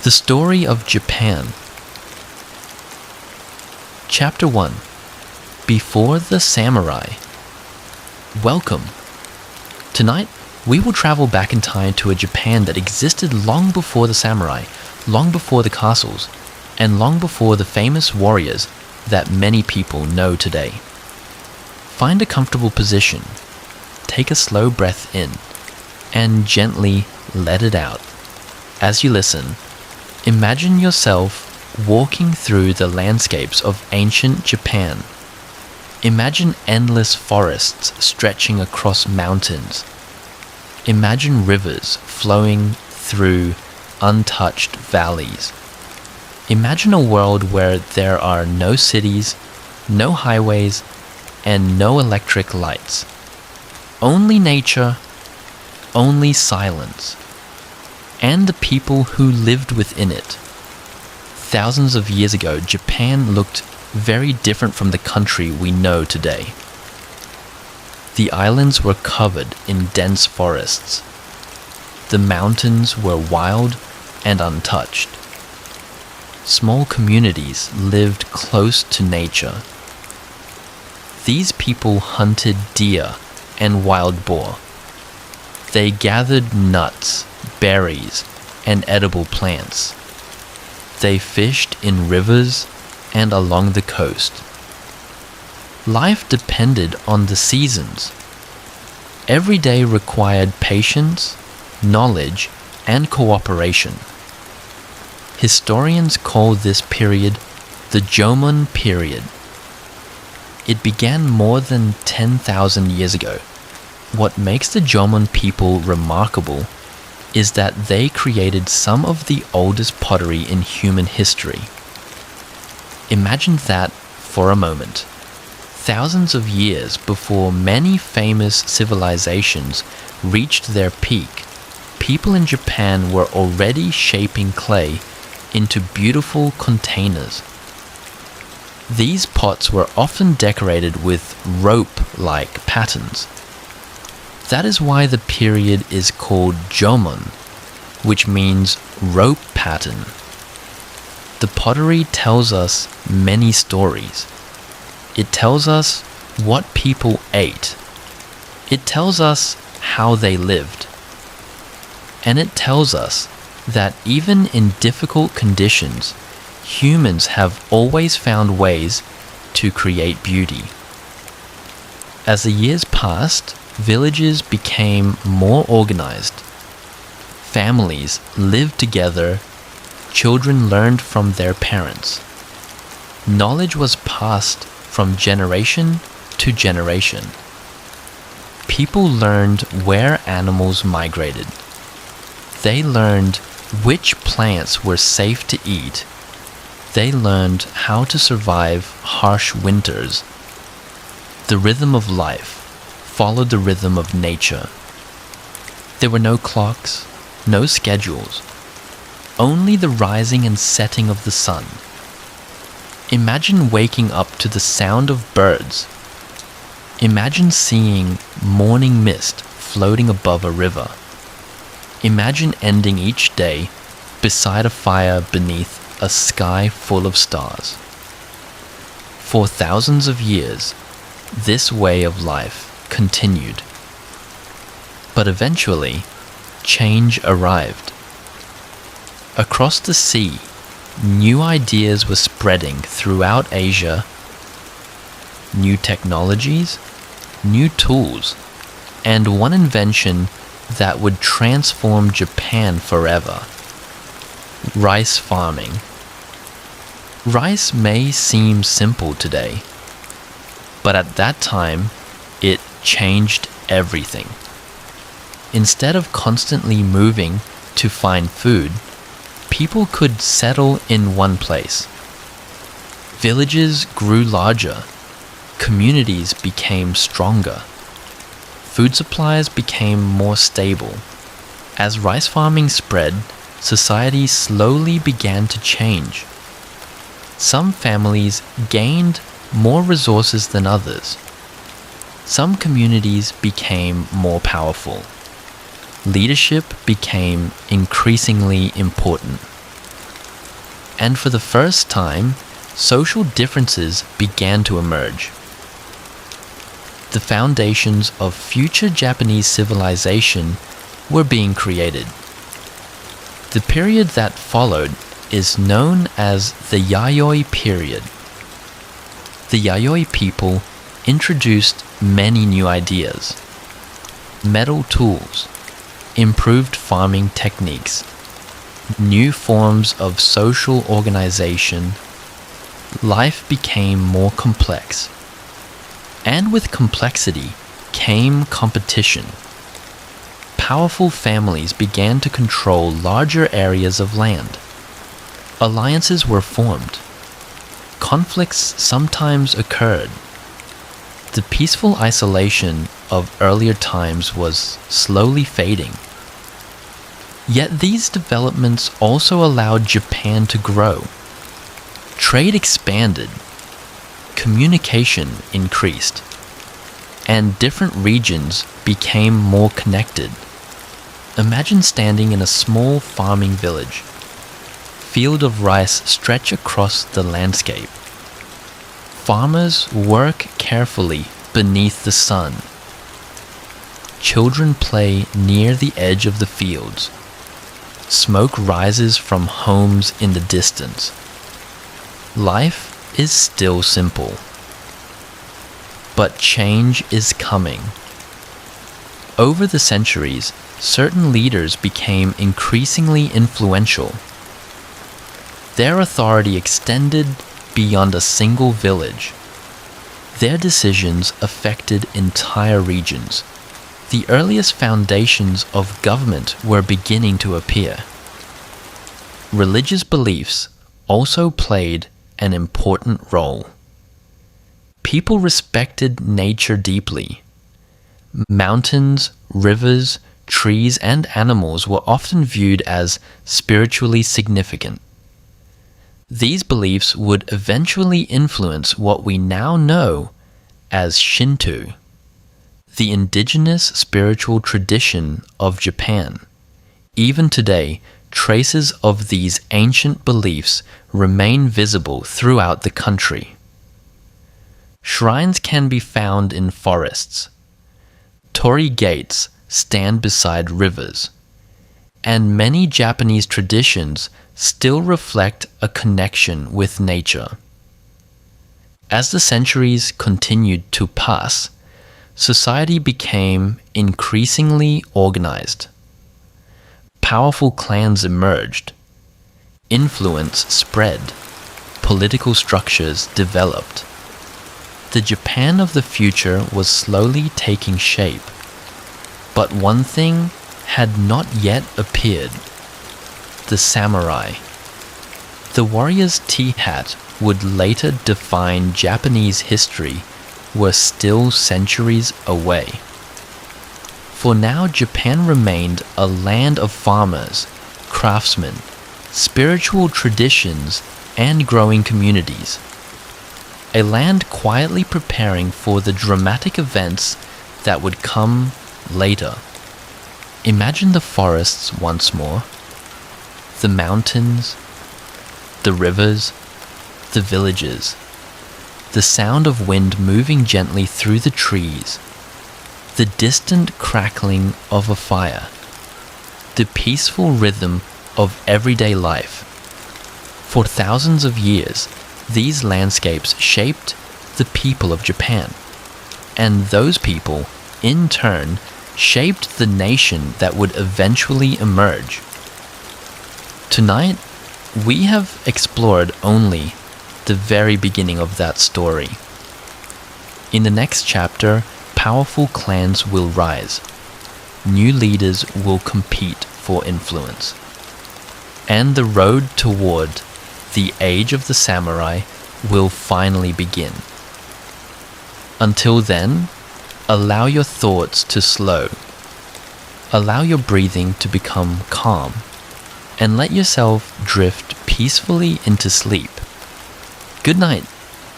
The Story of Japan. Chapter 1. Before the Samurai. Welcome. Tonight, we will travel back in time to a Japan that existed long before the samurai, long before the castles, and long before the famous warriors that many people know today. Find a comfortable position, take a slow breath in, and gently let it out. As you listen, imagine yourself walking through the landscapes of ancient Japan. Imagine endless forests stretching across mountains. Imagine rivers flowing through untouched valleys. Imagine a world where there are no cities, no highways, and no electric lights. Only nature, only silence, and the people who lived within it. Thousands of years ago, Japan looked very different from the country we know today. The islands were covered in dense forests. The mountains were wild and untouched. Small communities lived close to nature. These people hunted deer and wild boar. They gathered nuts, berries, and edible plants. They fished in rivers and along the coast. Life depended on the seasons. Every day required patience, knowledge, and cooperation. Historians call this period the Jomon period. It began more than 10,000 years ago. What makes the Jomon people remarkable is that they created some of the oldest pottery in human history. Imagine that for a moment. Thousands of years before many famous civilizations reached their peak, people in Japan were already shaping clay into beautiful containers. These pots were often decorated with rope-like patterns. That is why the period is called Jomon, which means rope pattern. The pottery tells us many stories. It tells us what people ate. It tells us how they lived. And it tells us that even in difficult conditions, humans have always found ways to create beauty. As the years passed, villages became more organized. Families lived together. Children learned from their parents. Knowledge was passed from generation to generation. People learned where animals migrated. They learned which plants were safe to eat. They learned how to survive harsh winters. The rhythm of life followed the rhythm of nature. There were no clocks, no schedules, only the rising and setting of the sun. Imagine waking up to the sound of birds. Imagine seeing morning mist floating above a river. Imagine ending each day beside a fire beneath a sky full of stars. For thousands of years, this way of life continued. But eventually, change arrived. Across the sea, new ideas were spreading throughout Asia. New technologies, new tools, and one invention that would transform Japan forever: rice farming. Rice may seem simple today, but at that time, it changed everything. Instead of constantly moving to find food, people could settle in one place. Villages grew larger. Communities became stronger. Food supplies became more stable. As rice farming spread, society slowly began to change. Some families gained more resources than others. Some communities became more powerful. Leadership became increasingly important. and for the first time, social differences began to emerge. The foundations of future Japanese civilization were being created. The period that followed is known as the Yayoi period. The Yayoi people introduced many new ideas: metal tools, improved farming techniques, new forms of social organization. Life became more complex. And with complexity came competition. Powerful families began to control larger areas of land. Alliances were formed. Conflicts sometimes occurred. The peaceful isolation of earlier times was slowly fading. Yet these developments also allowed Japan to grow. Trade expanded, communication increased, and different regions became more connected. Imagine standing in a small farming village. Fields of rice stretch across the landscape. Farmers work carefully beneath the sun. Children play near the edge of the fields. Smoke rises from homes in the distance. Life is still simple. But change is coming. Over the centuries, certain leaders became increasingly influential. Their authority extended beyond a single village. Their decisions affected entire regions. The earliest foundations of government were beginning to appear. Religious beliefs also played an important role. People respected nature deeply. Mountains, rivers, trees, and animals were often viewed as spiritually significant. These beliefs would eventually influence what we now know as Shinto, the indigenous spiritual tradition of Japan. Even today, traces of these ancient beliefs remain visible throughout the country. Shrines can be found in forests. Torii gates stand beside rivers. And many Japanese traditions still reflect a connection with nature. As the centuries continued to pass, society became increasingly organized. Powerful clans emerged. Influence spread. Political structures developed. The Japan of the future was slowly taking shape. But one thing had not yet appeared: the samurai. The warrior's tea hat would later define Japanese history were still centuries away. For now, Japan remained a land of farmers, craftsmen, spiritual traditions, and growing communities. A land quietly preparing for the dramatic events that would come later. Imagine the forests once more, the mountains, the rivers, the villages, the sound of wind moving gently through the trees, the distant crackling of a fire, the peaceful rhythm of everyday life. For thousands of years, these landscapes shaped the people of Japan, and those people, in turn, shaped the nation that would eventually emerge. Tonight, we have explored only the very beginning of that story. In the next chapter, powerful clans will rise. New leaders will compete for influence. And the road toward the age of the samurai will finally begin. Until then, allow your thoughts to slow. Allow your breathing to become calm, and let yourself drift peacefully into sleep. Good night.